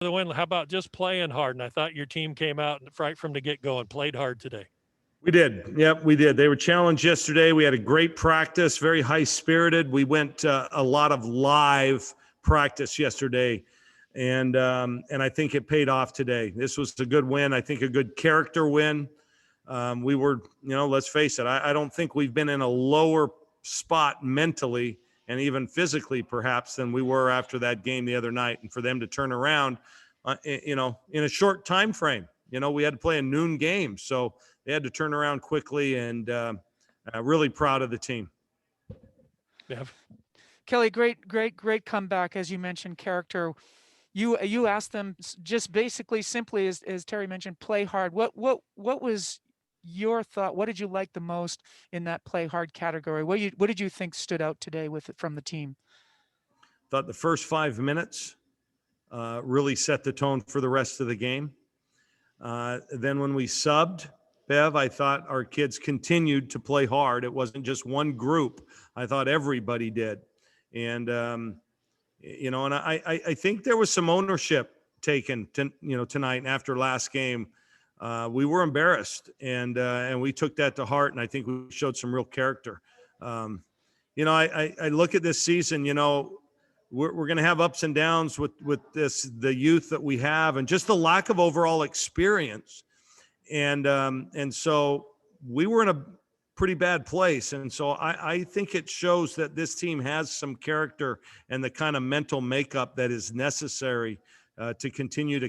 the win. How about just playing hard? And I thought your team came out right from the get-go and played hard today. We did. Yep, we did. They were challenged yesterday. We had a great practice, very high-spirited. We went a lot of live practice yesterday, and I think it paid off today. This was a good win. I think a good character win. We were, let's face it, I don't think we've been in a lower spot mentally and even physically perhaps than we were after that game the other night. And for them to turn around, in a short time frame, we had to play a noon game. So they had to turn around quickly, and really proud of the team. Yeah. Kelly, great comeback. As you mentioned, character. You asked them just basically simply as Terry mentioned, play hard. What was your thought? What did you like the most in that play hard category? What did you think stood out today from the team? Thought the first 5 minutes really set the tone for the rest of the game. Then when we subbed, Bev, I thought our kids continued to play hard. It wasn't just one group. I thought everybody did. And, and I think there was some ownership taken tonight and after last game. We were embarrassed, and we took that to heart, and I think we showed some real character. I look at this season, we're going to have ups and downs with the youth that we have, and just the lack of overall experience. And so we were in a pretty bad place. And so I think it shows that this team has some character and the kind of mental makeup that is necessary to continue to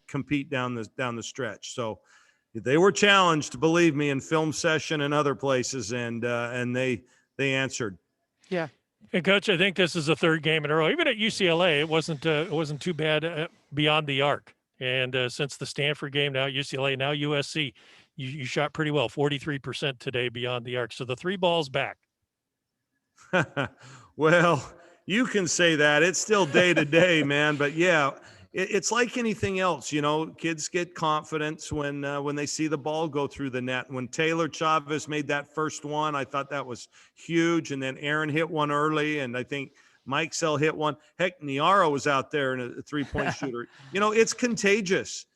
compete down the stretch. So they were challenged, believe me, in film session and other places, and they answered. Yeah. And Coach, I think this is the third game in a row. Even at UCLA, it wasn't too bad beyond the arc. And since the Stanford game, now UCLA, now USC, you shot pretty well, 43% today beyond the arc. So the 3 balls back. Well, you can say that. It's still day to day, man. But yeah, it's like anything else. Kids get confidence when they see the ball go through the net. When Taylor Chavez made that first one, I thought that was huge. And then Aaron hit one early, and I think Mike Sell hit one. Heck, Niara was out there in a 3-point shooter. It's contagious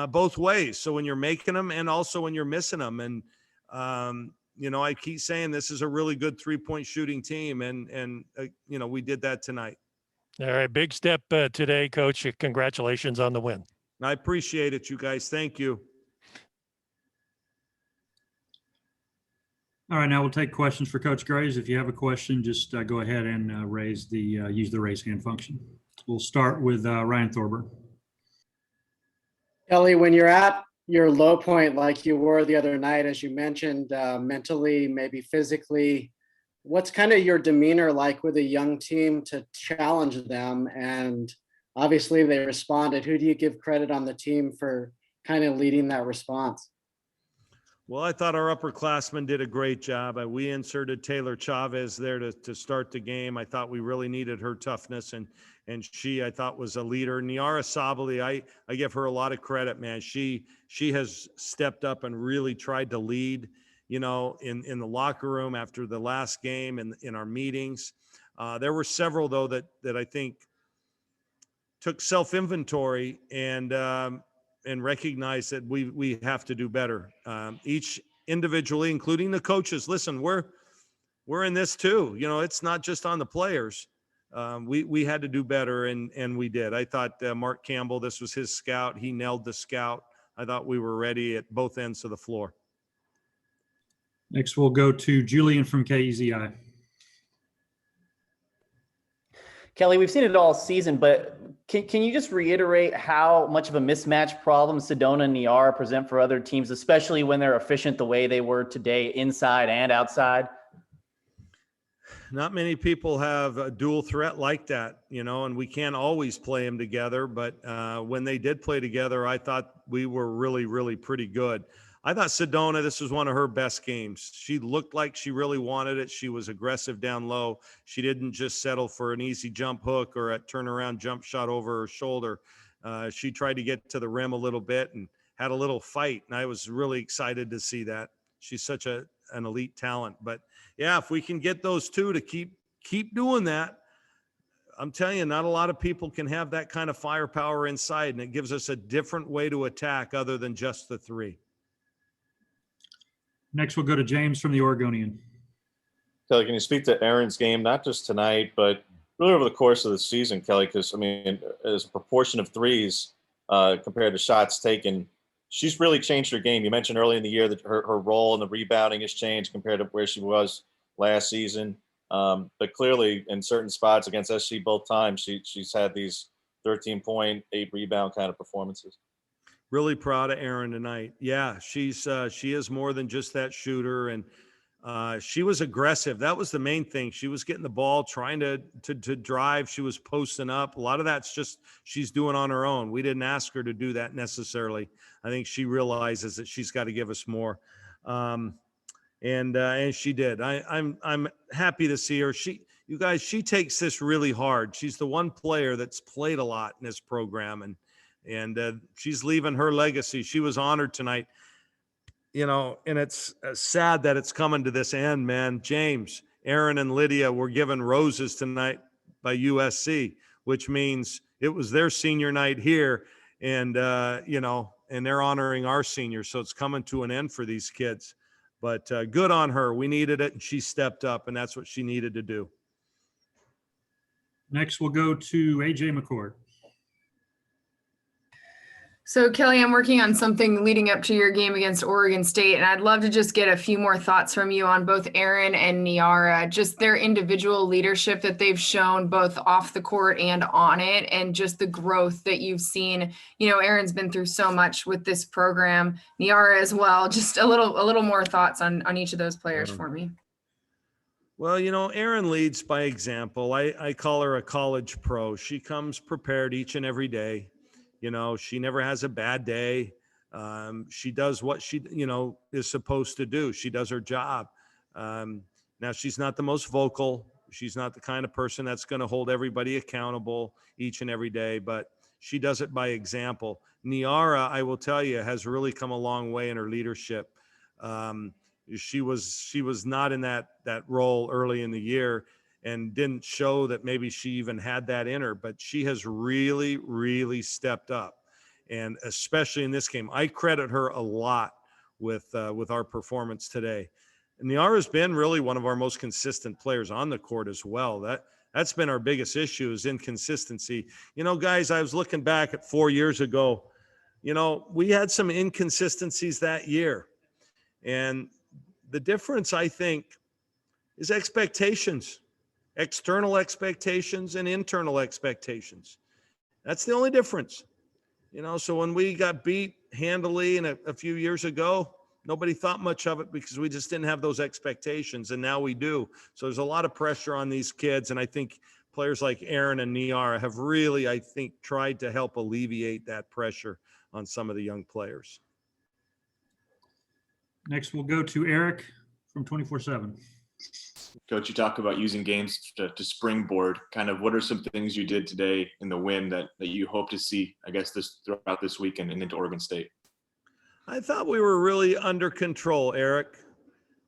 both ways. So when you're making them and also when you're missing them. And, I keep saying this is a really good 3-point shooting team. And we did that tonight. All right. Big step today, Coach. Congratulations on the win. I appreciate it, you guys. Thank you. All right, now we'll take questions for Coach Graves. If you have a question, just go ahead and use the raise hand function. We'll start with Ryan Thorber. Kelly, when you're at your low point like you were the other night, as you mentioned, mentally, maybe physically, what's kind of your demeanor like with a young team to challenge them? And obviously they responded. Who do you give credit on the team for kind of leading that response? Well, I thought our upperclassmen did a great job. We inserted Taylor Chavez there to start the game. I thought we really needed her toughness, and she, I thought, was a leader. Niara Sabali, I give her a lot of credit, man. She has stepped up and really tried to lead, in the locker room after the last game and in our meetings. There were several, though, that I think took self-inventory and recognize that we have to do better. Each individually, including the coaches. Listen, we're in this too. It's not just on the players. We had to do better, and we did. I thought Mark Campbell, this was his scout. He nailed the scout. I thought we were ready at both ends of the floor. Next, we'll go to Julian from KEZI. Kelly, we've seen it all season, but can you just reiterate how much of a mismatch problem Sedona and Niara present for other teams, especially when they're efficient the way they were today, inside and outside? Not many people have a dual threat like that, and we can't always play them together. But when they did play together, I thought we were really, really pretty good. I thought Sedona, this was one of her best games. She looked like she really wanted it. She was aggressive down low. She didn't just settle for an easy jump hook or a turnaround jump shot over her shoulder. She tried to get to the rim a little bit and had a little fight, and I was really excited to see that. She's such an elite talent. But, yeah, if we can get those two to keep doing that, I'm telling you, not a lot of people can have that kind of firepower inside, and it gives us a different way to attack other than just the three. Next, we'll go to James from the Oregonian. Kelly, can you speak to Aaron's game, not just tonight, but really over the course of the season, Kelly? Because, I mean, as a proportion of threes compared to shots taken, she's really changed her game. You mentioned early in the year that her role in the rebounding has changed compared to where she was last season. But clearly, in certain spots against SC both times, she's had these 13-point, 8-rebound kind of performances. Really proud of Aaron tonight. Yeah, she is more than just that shooter, and she was aggressive. That was the main thing. She was getting the ball, trying to drive. She was posting up. A lot of that's just she's doing on her own. We didn't ask her to do that necessarily. I think she realizes that she's got to give us more, and she did. I'm happy to see her. You guys, she takes this really hard. She's the one player that's played a lot in this program, and she's leaving her legacy. She was honored tonight. And it's sad that it's coming to this end, man. James, Aaron, and Lydia were given roses tonight by USC, which means it was their senior night here, and and they're honoring our seniors. So it's coming to an end for these kids. But good on her. We needed it, and she stepped up, and that's what she needed to do. Next, we'll go to AJ McCord. So Kelly, I'm working on something leading up to your game against Oregon State, and I'd love to just get a few more thoughts from you on both Aaron and Niara, just their individual leadership that they've shown both off the court and on it, and just the growth that you've seen. Aaron's been through so much with this program, Niara as well. Just a little more thoughts on each of those players for me. Well, Aaron leads by example. I call her a college pro. She comes prepared each and every day. She never has a bad day. She does what she, is supposed to do. She does her job. Now, she's not the most vocal. She's not the kind of person that's going to hold everybody accountable each and every day, but she does it by example. Niara, I will tell you, has really come a long way in her leadership. She was not in that role early in the year, and didn't show that maybe she even had that in her, but she has really, really stepped up. And especially in this game, I credit her a lot with our performance today. And Niara's been really one of our most consistent players on the court as well. That's been our biggest issue, is inconsistency. Guys, I was looking back at 4 years ago, we had some inconsistencies that year. And the difference, I think, is expectations. External expectations and internal expectations. That's the only difference. So when we got beat handily a few years ago, nobody thought much of it because we just didn't have those expectations, and now we do. So there's a lot of pressure on these kids, and I think players like Aaron and Niara have really, I think, tried to help alleviate that pressure on some of the young players. Next, we'll go to Eric from 24/7. Coach, you talk about using games to springboard. Kind of what are some things you did today in the win that you hope to see, I guess, throughout this weekend and into Oregon State? I thought we were really under control, Eric.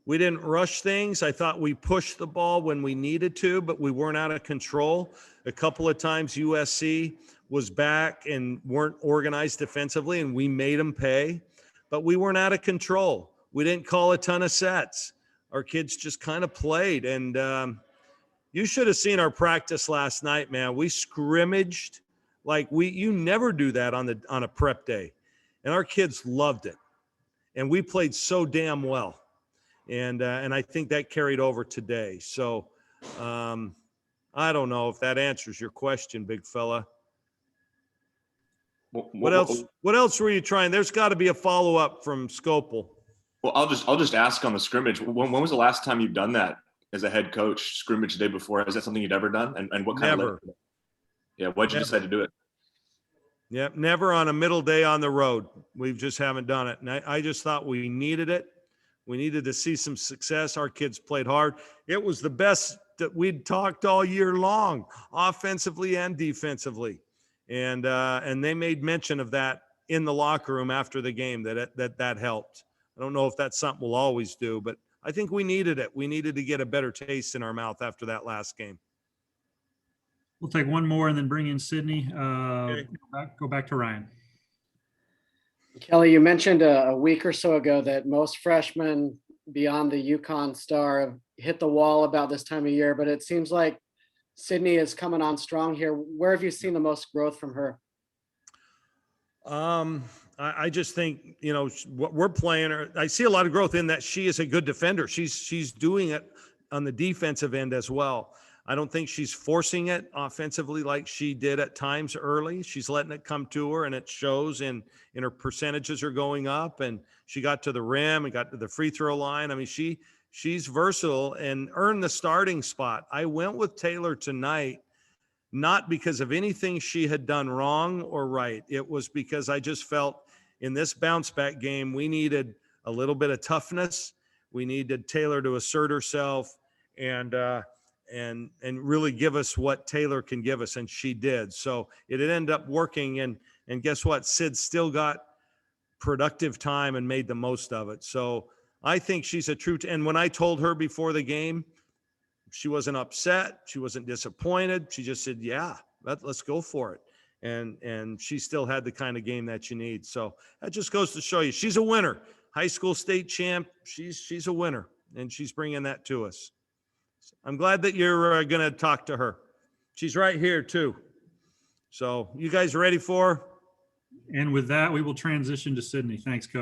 We didn't rush things. I thought we pushed the ball when we needed to, but we weren't out of control. A couple of times USC was back and weren't organized defensively, and we made them pay, but we weren't out of control. We didn't call a ton of sets. Our kids just kind of played, and you should have seen our practice last night, man. We scrimmaged like you never do that on a prep day, and our kids loved it, and we played so damn well, and I think that carried over today. So I don't know if that answers your question, big fella. What else? What else were you trying? There's got to be a follow-up from Scopel. Well, I'll just ask on the scrimmage. When was the last time you've done that as a head coach, scrimmage the day before? Is that something you'd ever done? And what kind Never. of why'd you decide to do it? Yep, never on a middle day on the road. We just haven't done it. And I just thought we needed it. We needed to see some success. Our kids played hard. It was the best that we'd talked all year long, offensively and defensively. And they made mention of that in the locker room after the game, that helped. I don't know if that's something we'll always do, but I think we needed it. We needed to get a better taste in our mouth after that last game. We'll take one more and then bring in Sydney. Okay. Go back to Ryan. Kelly, you mentioned a week or so ago that most freshmen beyond the UConn star have hit the wall about this time of year, but it seems like Sydney is coming on strong here. Where have you seen the most growth from her? I just think, what we're playing her. I see a lot of growth in that she is a good defender. She's doing it on the defensive end as well. I don't think she's forcing it offensively like she did at times early. She's letting it come to her, and it shows in her percentages are going up, and she got to the rim and got to the free throw line. I mean, she's versatile and earned the starting spot. I went with Taylor tonight, not because of anything she had done wrong or right. It was because I just felt in this bounce back game, we needed a little bit of toughness. We needed Taylor to assert herself and really give us what Taylor can give us. And she did. So it ended up working. And guess what? Sid still got productive time and made the most of it. So I think she's a true, and when I told her before the game, she wasn't upset. She wasn't disappointed. She just said, yeah, let's go for it. And she still had the kind of game that you need. So that just goes to show you she's a winner. High school state champ. She's a winner, and she's bringing that to us. I'm glad that you're going to talk to her. She's right here too. So you guys ready for her? And with that, we will transition to Sydney. Thanks, Coach.